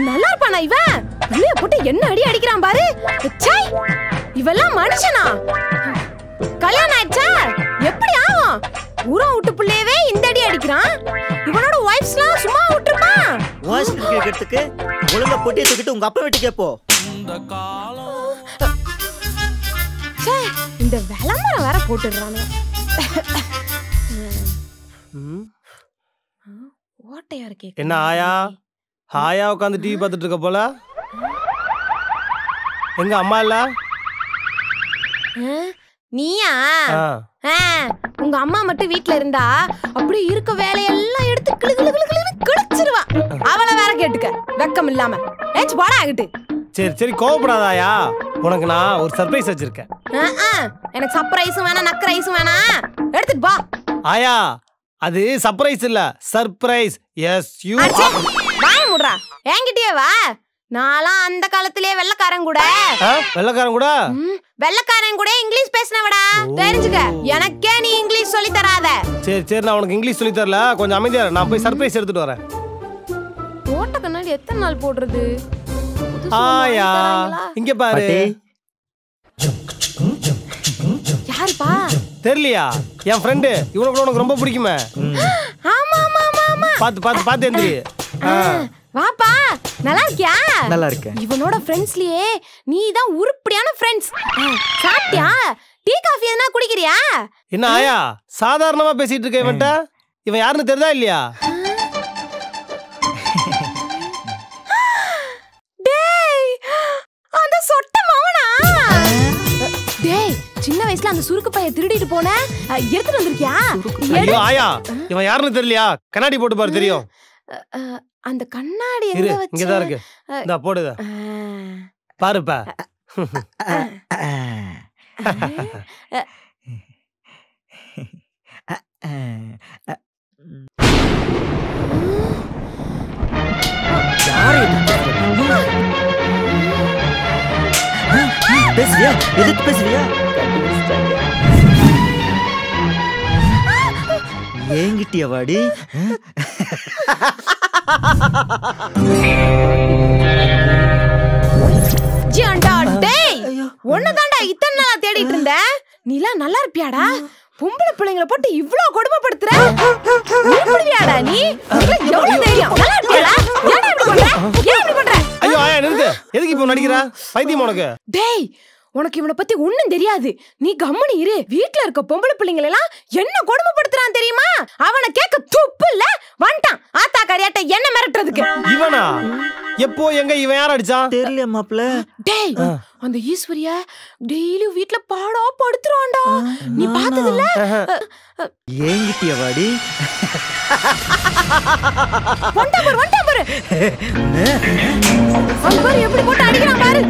நல்லா இருப்பானா இவன்? வெளிய போட்டு என்ன அடி அடிக்கிறான் பாரு. ச்சை, இவெல்லாம் மனுஷனா? கல்யாணம் ஆயிடுச்சா? எப்படி ஆகும்? ஊரா விட்டு புள்ளையவே இந்த அடி அடிக்கிறான். இவனோட வைஃப்ஸ்லாம் சும்மா விட்டுருப்பான். வாய்ஸ் கேட்கறதுக்கு ஒழுங்கா பொட்டியை தூக்கிட்டு உங்க அப்பா வீட்டுக்கு போ. ச்சே, இந்த விளம்பரம் வேற போட்டுடுறானே. ஓட்டையா இருக்கே. என்ன ஆயா? ஹாயா உட்காந்து டிவி பார்த்துட்டு இருக்க போல. எங்க அம்மா இல்ல? நீயா? உங்க அம்மா மட்டும் வீட்ல இருந்தா அப்படியே இருக்க வேலையெல்லாம் எடுத்து கிளு கிளு கிளு கிளுன்னு கிழிச்சிருவா. அவளை வேற கேட்டுக்க வெக்கம் இல்லாம. ஏச்சு போடா ஆகிட்டு. சரி சரி கோவப்படாதாயா, உனக்கு நான் ஒரு சர்ப்ரைஸ் வச்சிருக்கேன். எனக்கு சர்ப்ரைஸும் வேணாம் நக்கரைஸும் வேணாம், எடுத்துட்டு பா. ஆயா அது சர்ப்ரைஸ் இல்ல சர்ப்ரைஸ். எஸ் யூ வாய முடுறா, என்கிட்டயே வா. நான்லாம் அந்த காலத்திலே வெள்ளக்காரன் கூட இங்கிலீஷ் பேசினவடா, தெரிஞ்சுக்க. எனக்கே நீ இங்கிலீஷ் சொல்லி தராத. சரி சரி நான் உனக்கு இங்கிலீஷ் சொல்லி தரல, கொஞ்சம் அமைதியா இரு. நான் போய் சர்ப்ரைஸ் எடுத்துட்டு வரேன். போட்ட கண்ணாடி எத்தனை நாள் போடுறது? ஆயா இங்க பாரு. யாருப்பா? தெரியலையா? என் ஃப்ரெண்டு. இவனுக்கு உனக்கு ரொம்ப பிடிக்குமே. ஆமா ஆமா ஆமா. பாத்து எந்திரி. வாப்பா, நல்லா இருக்கியா? நல்லா இருக்கேன். இவனோட ஃப்ரெண்ட்ஸ்லயே நீ தான் உருப்படியான ஃப்ரெண்ட்ஸ். சாப்பிட்டியா? டீ காஃபி எதனா குடிக்கிறியா? என்ன ஆயா சாதாரணமா பேசிட்டு இருக்க இவன்ட்ட? இவன் யாருன்னு தெரியுதா இல்லையா? டேய், அந்த சொட்ட மவனா? டேய், சின்ன வயசுல அந்த சுருக்கு பைய திருடிட்டு போன, எடுத்துட்டு வந்திருக்கியா? ஐயோ ஆயா, இவன் யாருன்னு தெரியலையா? கண்ணாடி போட்டு பாரு, தெரியும். அந்த கண்ணாடி எங்க வச்ச? இங்க தான் இருக்கு. இந்தா போடுத பாருப்பா. பேசுறியா? எதுக்கு பேசுறியா? ஏங்கிட்டியா வாடி? ஜியாண்டா டேய், ஒன்னதான்டா இத்தனை நாளா தேடிட்டு இருந்தேன். நீலாம் நல்லா இருப்பியாடா? பொம்பளை பிள்ளைங்களை போட்டு இவ்ளோ கொடுமைப்படுத்துற. உருப்படுவியாடா நீ? எவ்வளவு தைரியம்? நல்லா இருப்பியாடா? ஏன் இப்படி பண்ற? ஏன் இப்படி பண்ற? ஐயோ ஆயா நிறுத்து. எதுக்கு இப்போ நடிக்கிற? பைத்தியம் உனக்கு. டேய், உனக்கு இவனை பத்தி ஒண்ணும் தெரியாது. நீ கம்முனு இரு. வீட்ல இருக்க பொம்பளை பிள்ளைங்களை எல்லாம் என்ன கொடுமைப்படுத்துறான் தெரியுமா? அவனை கேட்க துப்பு இல்ல. வந்துட்டான் ஆத்தா கரியாட்ட என்ன மிரட்டுறதுக்கு. இவனா? எப்போ எங்க இவன் யார் அடிச்சான்? தெரியல மாப்ள. டேய், அந்த ஈஸ்வரியா டெய்லி வீட்ல பாடா படுத்துறான்டா. நீ பார்த்தது இல்ல? ஏங்கிட்டியா வாடி? வண்டா பாரு. பாரு எப்படி போட்டு அடிக்கிறான் பாரு.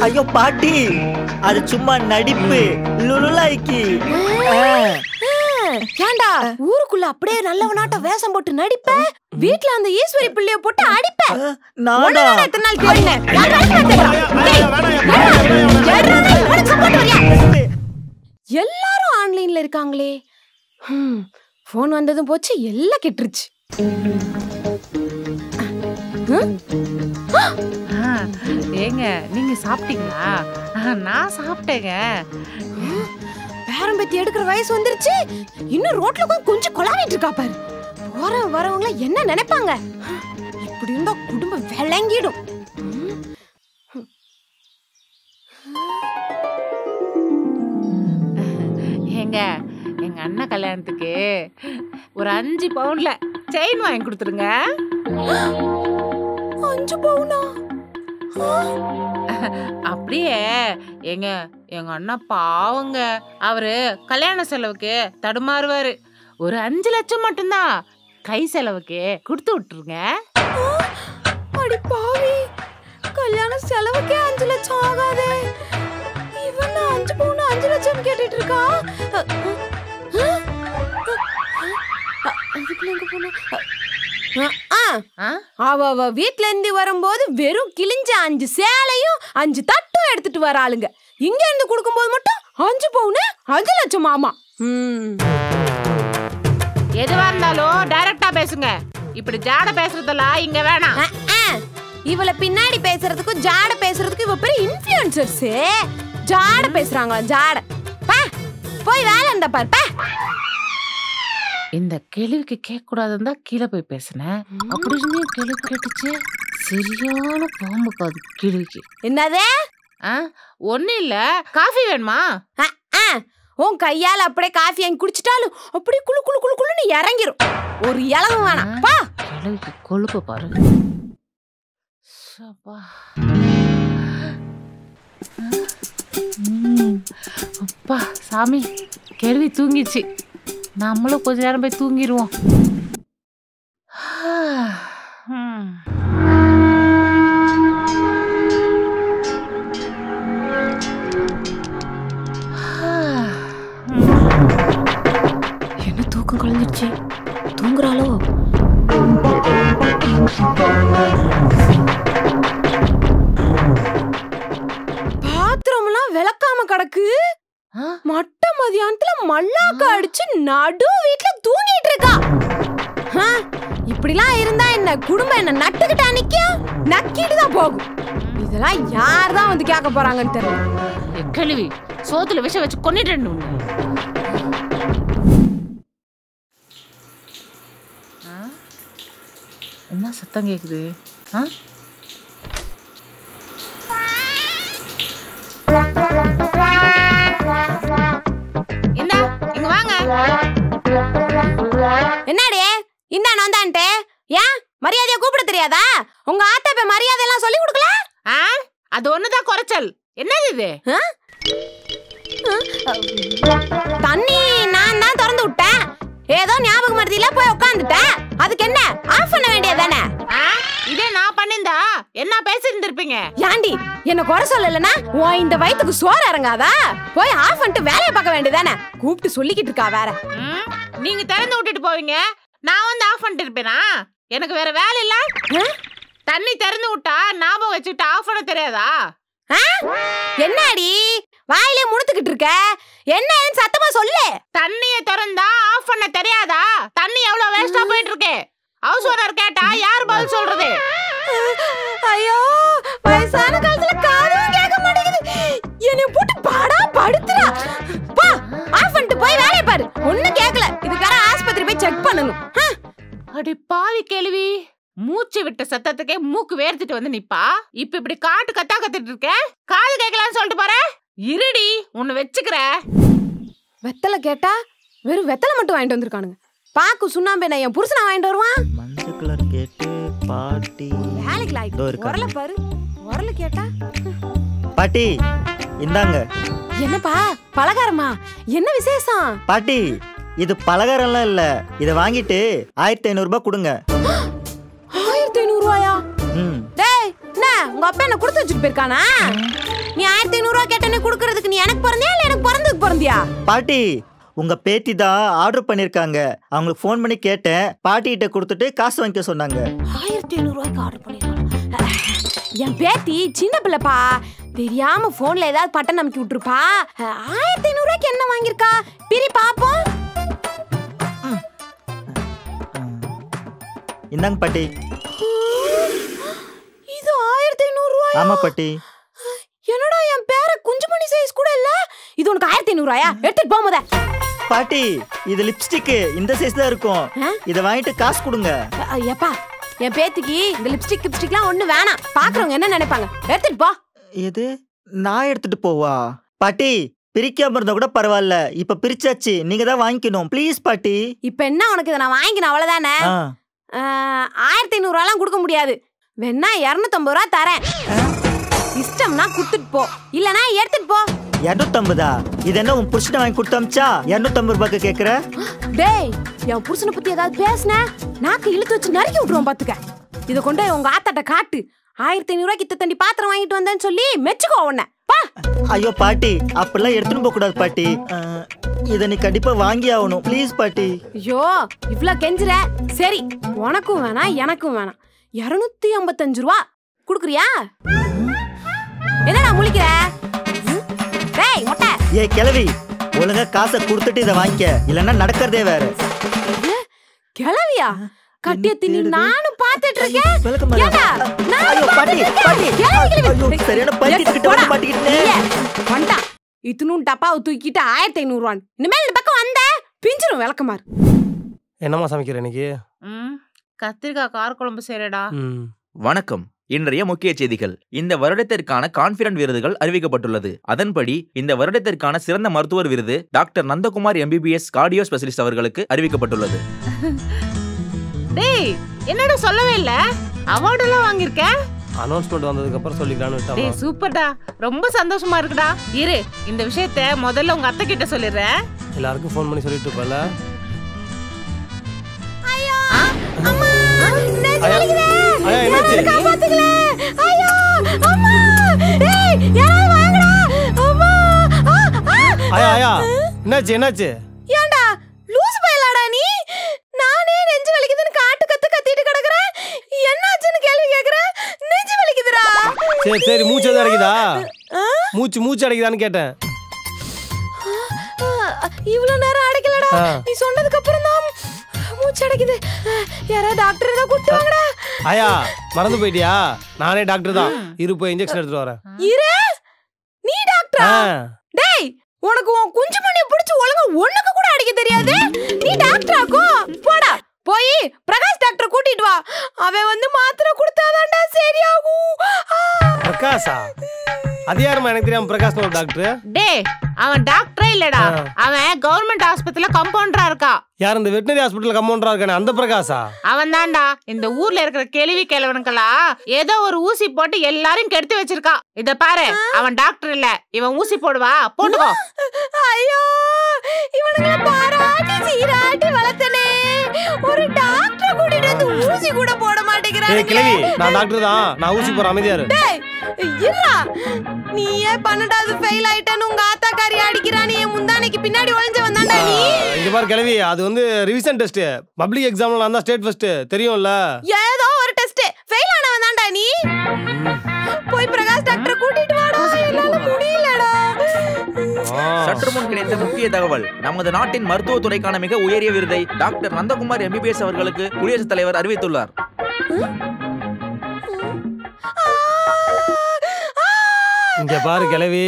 ஐயோ பாட்டி, அது சும்மா நடிப்பு. லுலுலாய்க்கு. ஏண்டா ஊருக்குள்ள அப்படியே நல்லவனாட்ட வேஷம் போட்டு நடிப்ப, வீட்ல அந்த ஈஸ்வரி பிள்ளைய போட்டு அடிப்ப. நானா எத்தனை நாள் கேளுனேன். எல்லாரும் ஆன்லைன்ல இருக்காங்களே. போன் வந்ததும் போச்சு, எல்லாம் கெட்டுருச்சு. ஏங்க நீங்க சாப்பிட்டீங்களா? நான் சாப்பிட்டேங்க. பேரம்பத்தி எடுக்கிற வயசு வந்துருச்சு, இன்னும் ரோட்ல கொஞ்சம் கொலாவிட்டு இருக்கா பாரு. போற வரவங்கள என்ன நினைப்பாங்க? இப்படி இருந்தா குடும்பம் விளங்கிடும். ஏங்க எங்க அண்ணன் கல்யாணத்துக்கு ஒரு 5 பவுன்ல செயின் வாங்கி கொடுத்துருங்க. 5 பவுனா? அப்படியே எங்க அண்ணா பாவங்க, அவரு கல்யாண செலவுக்கு தடுமாறுவாரு. ஒரு 5 லட்சம் மட்டும்தான் கை செலவுக்கு கொடுத்து விட்டுருங்க. அடி பாவி, கல்யாண செலவுக்கே 5 லட்சம் ஆகாதே. இவன் 5 பவுன் 5 லட்சம் கேட்டுட்டு இருக்கா. அவ வீட்ல இருந்து வரும்போது வெறும் கிழிஞ்ச 5 சேலையும் 5 தட்டும் எடுத்துட்டு வர ஆளுங்க. இங்க இருந்து கொடுக்கும்போது மட்டும் 5 பவுனு 5 லட்சம் மாமா. எதுவா இருந்தாலும் டைரக்டா பேசுங்க. இப்படி ஜாட பேசுறதெல்லாம் இங்க வேணாம். இவள பின்னாடி பேசுறதுக்கும் ஜாட பேசுறதுக்கும் இவ பெரிய இன்ஃப்ளூயன்சர்ஸ். ஜாட பேசுறாங்களா ஜாட. போய் வேலை இருந்தா பாரு. இந்த கேள்விக்கு கேட்க கூடாதுன்னு தான் கீழே போய் பேசினேன். அப்படி இருந்தே கேள்வி கேட்டுச்சு. சரியான பாம்பு காது கேள்விக்கு. என்னது? ஒன்னும் இல்ல. காஃபி வேணுமா? உன் கையால அப்படியே காஃபி வாங்கி குடிச்சிட்டாலும் அப்படியே குளு குளு குளு குளுன்னு இறங்கிரும். ஒரு இலவும் வேணாம். பா கேள்விக்கு கொழுப்பு பாரு. அப்பா சாமி, கேள்வி தூங்கிச்சு. நம்மளும் கொஞ்ச நேரம் போய் தூங்கிடுவோம். என்ன தூக்கம் கலந்துருச்சு? தூங்குறாளோ? பாத்திரம்லாம் விளக்காம கிடக்கு. மட்ட மதியானத்துல மல்லாக்க அடிச்சு நடு வீட்டுல தூங்கிட்டு இருக்கா. இப்படிலாம் இருந்தா என்ன குடும்பம் என்ன நட்டுக்கிட்டா நிக்கும்? நக்கிட்டு தான் போகும். இதெல்லாம் யார் தான் வந்து கேட்க போறாங்கன்னு தெரியல. கேள்வி சோத்துல விஷம் வச்சு கொன்னிட்டு. என்ன சத்தம் கேக்குது? என்னடி இந்த நோந்தான்ட்டு ஏன் மரியாதையா கூப்பிட தெரியாதா? உங்க ஆத்தாப்ப மரியாதை எல்லாம் சொல்லி கொடுக்கல? அது ஒண்ணுதான் குறைச்சல். என்னது இது? தண்ணி நான் தான் திறந்து விட்டேன். ஏதோ ஞாபகம் மறதியில போய் உட்காந்துட்டேன். அதுக்கு என்ன ஆஃப் பண்ண வேண்டியதானே? இதே நான் பண்ணிருந்தா என்ன பேசிட்டு இருப்பீங்க? ஏண்டி என்ன குறை சொல்லலனா இந்த வயித்துக்கு சோறு இறங்காதா? போய் ஆஃப் பண்ணிட்டு வேலையை பார்க்க வேண்டியதானே? கூப்பிட்டு சொல்லிக்கிட்டு இருக்கா வேற. நீங்க திறந்து விட்டுட்டு போவீங்க, நான் வந்து ஆஃப் பண்ணிட்டு இருப்பேனா? எனக்கு வேற வேலை இல்ல. தண்ணி திறந்து விட்டா ஞாபகம் வச்சுட்டு ஆஃப் பண்ண தெரியாதா? என்னடி வாயிலே முணுத்துக்கிட்டு இருக்க? என்னன்னு சத்தமா சொல்லு. தண்ணியை திறந்தா ஆஃப் பண்ண தெரியாதா? தண்ணி எவ்வளவு வேஸ்டா போயிட்டு இருக்கு. ஹவுஸ் ஓனர் கேட்டா யார் பதில் சொல்றது? ஐயோ, வயசான காலத்துல காதும் கேட்க மாட்டேங்குது. என்னை போட்டு பாடா படுத்துறா. பா ஆஃப் பண்ணிட்டு போய் வேலைய பாரு. ஒண்ணும் கேட்கல. இதுக்கார ஆஸ்பத்திரி போய் செக் பண்ணனும். அடி பாவி கேள்வி, மூச்சு விட்ட சத்தத்துக்கே மூக்கு வேர்த்துட்டு வந்து நிப்பா. இப்ப இப்படி காட்டு கத்தா கத்திட்டு இருக்க. காது கேட்கலான்னு சொல்லிட்டு போற. இருடி உன்னை வச்சுக்கிற. வெத்தலை கேட்டா வெறும் வெத்தலை மட்டும் வாங்கிட்டு வந்திருக்கானுங்க. பாக்கு சுண்ணாம்பு என்ன என் புருஷனை வாங்கிட்டு வருவான்? மஞ்சள் கலர் கேட்டு பாட்டி வேலைக்கு லாய்க்கு உரல பாரு. உரல கேட்டா பாட்டி இந்தாங்க. என்னப்பா பலகாரமா? என்ன விசேஷம்? பாட்டி இது பலகாரம்லாம் இல்ல. இத வாங்கிட்டு 1500 ரூபாய் கொடுங்க. 1500 ரூபாயா? டேய் என்ன உங்க அப்பா என்ன கொடுத்து வச்சிட்டு போயிருக்கானா? நீ 1500 ரூபாய் கேட்டனே குடுக்குறதுக்கு நீ எனக்கு பிறந்தியா இல்ல எனக்கு பிறந்ததுக்கு பிறந்தியா? பாட்டி உங்க பேத்தி தான் ஆர்டர் பண்ணிருக்காங்க. அவங்களுக்கு ஃபோன் பண்ணி கேட்டேன். பாட்டி கிட்ட கொடுத்துட்டு காசு வாங்கிக்க சொன்னாங்க. 1500 ரூபாய்க்கு ஆர்டர் பண்ணிருக்காங்க. என் பேத்தி சின்ன பிள்ளைப்பா, தெரியாம போன்ல ஏதாவது பட்டன் நமக்கி விட்டுருப்பா. 1500 ரூபாய்க்கு என்ன வாங்கிருக்கா? பிரி பாப்போம். இந்தாங்க பாட்டி. இது 1500 ரூபாயா? ஆமா பாட்டி. என்னடா என் பேர குஞ்சுமணி சைஸ் கூட இல்ல. இது உனக்கு 1500 ரூபாயா? எடுத்துட்டு போமுத. பாட்டி இது லிப்ஸ்டிக் இந்த சைஸ் தான் இருக்கும். இத வாங்கிட்டு காசு கொடுங்க. ஏப்பா என் பேத்திக்கு இந்த லிப்ஸ்டிக்லாம் ஒண்ணு வேணாம். பாக்குறவங்க என்ன நினைப்பாங்க? எடுத்துட்டு போ. எது நான் எடுத்துட்டு போவா? பாட்டி பிரிக்காம இருந்தா கூட பரவாயில்ல. இப்ப பிரிச்சாச்சு, நீங்க தான் வாங்கிக்கணும். ப்ளீஸ் பாட்டி. இப்ப என்ன உனக்கு இதை நான் வாங்கிக்கணும் அவ்வளவுதானே? 1500 ரூபாய்லாம் கொடுக்க முடியாது. வேணா 250 ரூபாய் தரேன். இஷ்டம்னா குடுத்துட்டு போ, இல்லனா எடுத்துட்டு போ. 250? இது என்ன உன் புருஷனை வாங்கி கொடுத்தா 250 ரூபாய்க்கு கேக்குற? டேய் என் புருஷனை பத்தி ஏதாவது பேசுன நாக்கு இழுத்து வச்சு நறுக்கி விட்டுருவோம் பாத்துக்க. இத கொண்டு உங்க ஆத்தாட்ட காட்டு. 1500 ரூபாய்க்கு தண்டி பாத்திரம் வாங்கிட்டு வந்தேன்னு சொல்லி மெச்சுக்கோ உன்னை. பா. ஐயோ பாட்டி, அப்படிலாம் எடுத்துட்டு போக கூடாது பாட்டி. இத நீ கண்டிப்பா வாங்கி ஆகணும் ப்ளீஸ் பாட்டி. ஐயோ இவ்ளோ கெஞ்சுற. சரி உனக்கும் வேணாம் எனக்கும் வேணாம். 255 ரூபா குடுக்குறியா? என்னடா முழிக்கிற? டேய் மொட்டை. ஏ கிழவி, ஒழுங்கா காசை கொடுத்துட்டு இதை வாங்கிக்க, இல்லன்னா நடக்கிறதே வேற. கிழவியா? கட்டிய தின்னி நானும் பாத்துட்டு இருக்கேன். ஏடா நான் ஐயோ பாட்டி பாட்டி, ஐயோ சரியான பைத்தியத்துக்கிட்ட வந்து மாட்டிக்கிட்டேன். வண்டா இத்துணும் டப்பாவை தூக்கிட்டு 1500 ரூபாய். இனிமேல் இந்த பக்கம் வந்த பிஞ்சிரும் விளக்கமாறு. என்னம்மா சமைக்கிற இன்னைக்கு? கத்திரிக்காய் கார குழம்பு செய்யறடா. வணக்கம். இன்றைய முக்கிய செய்திகள். இந்த வருடத்திற்கான கான்ஃபிடன்ட் விருதுகள் அறிவிக்கப்பட்டுள்ளது. அதன்படி இந்த வருடத்திற்கான சிறந்த மருத்துவர் விருது doctor Nandakumar MBBS cardio specialist அவர்களுக்கு அறிவிக்கப்பட்டுள்ளது. டேய் என்னடா சொல்லவே இல்ல? அவார்ட் எல்லாம் வாங்கிருக்க? அனௌன்ஸ்மெண்ட் வந்ததுக்கு அப்புறம் சொல்லிக்கலாம்னு விட்டோம். டேய் சூப்பர்டா, ரொம்ப சந்தோஷமா இருக்குடா. இரு இந்த விஷயத்தை முதல்ல உங்க அத்தை கிட்ட சொல்லிடுறேன். எல்லாருக்கும் ஃபோன் பண்ணி சொல்லிட்டு இருப்பல. ஐயோ அம்மா நெஞ்சு வலிக்குதே. ஐயா என்னாச்சு? காப்பாத்துங்களே. ஐயோ அம்மா. டேய் யாராவது வாங்கடா. அம்மா. ஐயா என்னாச்சு என்னாச்சு? ஏண்டா லூஸ் பயலாடா நீ? நானே நெஞ்சு வலிக்குதுன்னு காட்டு கத்திட்டு கிடக்குறேன். என்னாச்சுன்னு கேள்வி கேக்குறேன். நெஞ்சு வலிக்குதுடா. சரி சரி, மூச்சு எதுவும் அடைக்குதா? மூச்சு அடைக்குதான்னு கேட்டேன். இவ்வளவு நேரம் அடைக்கலடா. நீ சொன்னதுக்கு அப்புறம் தான் மூச்சு அடைக்குது. யாரா டாக்டர் ஏதோ கூட்டி வாங்கடா. ஐயா மறந்து போயிட்டியா? நானே டாக்டர் தான். இரு போய் இன்ஜெக்ஷன் எடுத்துட்டு வரேன். இரு நீ டாக்டரா? டேய் உனக்கு உன் குஞ்சு மணியை பிடிச்சு ஒழுங்கா ஒண்ணுக்கு கூட அடிக்க தெரியாது. நீ டாக்டராக்கும் போடா. போய் பிரகாஷ் டாக்டர் கூட்டிட்டு வா. அவன் வந்து மாத்திரை கொடுத்தாதான்டா சரியாகும். பிரகாஷா? அது யாருமா? எனக்கு தெரியாம பிரகாஷ் ஒரு டாக்டர். டேய் அவன் டாக்டரே இல்லடா. அவன் கவர்மெண்ட் ஆஸ்பத்திரியில கம்பவுண்டரா இருக்கா. யார்? இந்த வெட்டனரி ஹாஸ்பிடல் கம்பவுண்டரா இருக்கானே அந்த பிரகாஷா? அவன் தான்டா. இந்த ஊர்ல இருக்கிற கேள்வி கேளவனுக்கெல்லாம் ஏதோ ஒரு ஊசி போட்டு எல்லாரையும் கெடுத்து வச்சிருக்கா. இத பாரு, அவன் டாக்டர் இல்ல. இவன் ஊசி போடுவா, போட்டுக்கோ. ஐயோ இவனுங்களை பாராட்டி சீராட்டி வளர்த்தனே. ஒரு டாக்டர் கூட்டிட்டு வந்து ஊசி கூட போட மாட்டேங்கிறானே. ஏய் கிழவி, நான் டாக்டர் தான். நான் ஊசி போற அமைதியா இரு. டேய் இருடா. நீயே 12வது ஃபெயில் ஆயிட்டன்னு உங்க ஆத்தாக்காரி அடிக்கிறானே. முந்தானைக்கு பின்னாடி ஒளிஞ்ச வந்தான்டா நீ. இங்க பாரு கிழவி, அது வந்து ரிவிஷன் டெஸ்ட். பப்ளிக் எக்ஸாம்ல நான் தான் ஸ்டேட் ஃபர்ஸ்ட், தெரியும்ல? ஏதோ ஒரு டெஸ்ட் ஃபெயில் ஆனவன் தான்டா நீ. போய் பிரகாஷ் டாக்டர் கூட்டிட்டு வாடா. என்னால முடியலடா. சற்று முன் கிடைத்த முக்கிய தகவல். நமது நாட்டின் மருத்துவத்துறைக்கான மிக உயரிய விருதை டாக்டர் நந்தகுமார் MBBS அவர்களுக்கு குடியரசுத் தலைவர் அறிவித்துள்ளார். இங்க பாரு கிழவி,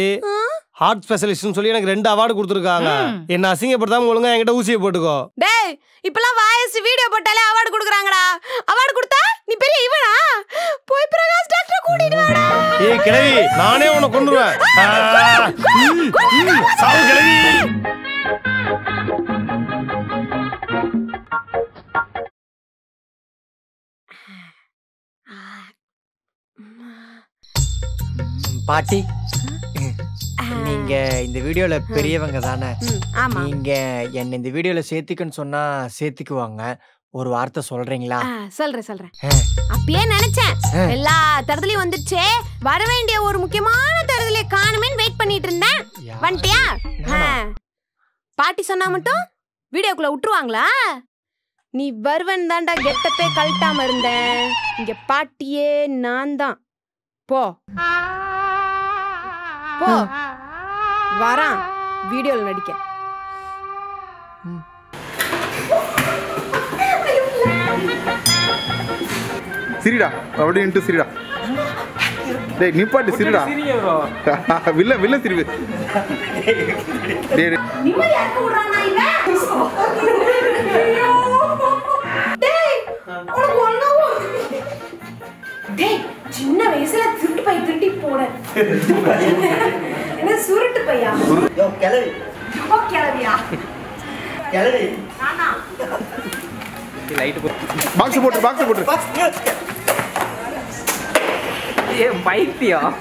ஹார்ட் ஸ்பெஷலிஸ்ட்னு சொல்லி எனக்கு 2 அவார்டு கொடுத்துருக்காங்க. என்ன அசிங்கப்படுத்தாம ஒழுங்கா என்கிட்ட ஊசியை போட்டுக்கோ. டேய் இப்பலாம் வாய்ஸ் வீடியோ போட்டாலே அவார்டு கொடுக்குறாங்கடா. அவார்டு கொடுத்தா நீ பெரிய இவனா? போய் பிரகாஷ் டாக்டர் கூட்டிட்டு வாடா. ஏய் கிழவி, நானே உன்னை கொன்றுவேன். சாவு கிழவி. பாட்டி, நீங்க இந்த வீடியோல பெரியவங்க தானே? ஆமா. நீங்க என்ன இந்த வீடியோல சேர்த்துக்குன்னு சொன்னா சேர்த்துக்குவாங்க. ஒரு வார்த்தை சொல்றீங்களா? சொல்றேன். அப்பயே நினைச்சேன் எல்லா தரதுலயும் வந்துடுச்சே, வர வேண்டிய ஒரு முக்கியமான தரதுல காணுமேன்னு வெயிட் பண்ணிட்டு இருந்தேன். வந்துட்டியா? பாட்டி சொன்னா மட்டும் வீடியோக்குள்ள விட்டுருவாங்களா? நீ வருவன் தாண்டா கெட்டப்பே கழட்டாம இருந்தேன். இங்க பாட்டியே நான் தான். போ போ, வரான் வீடியோல நடிக்க. சிரிடா அப்படின்ட்டு சிரிடா. டேய் நிப்பாட்டு சிரிடா. வில்ல சிரிப்பு. டேய் டேய் சின்ன வயசுல திருட்டு பை திருட்டி போட. என்ன சுருட்டு பையா? யோ கிழவி, ஓ கிளவியா? கிழவி நானா? லைட் பாக்ஸ் போட்டு ஏ பைத்தியம்.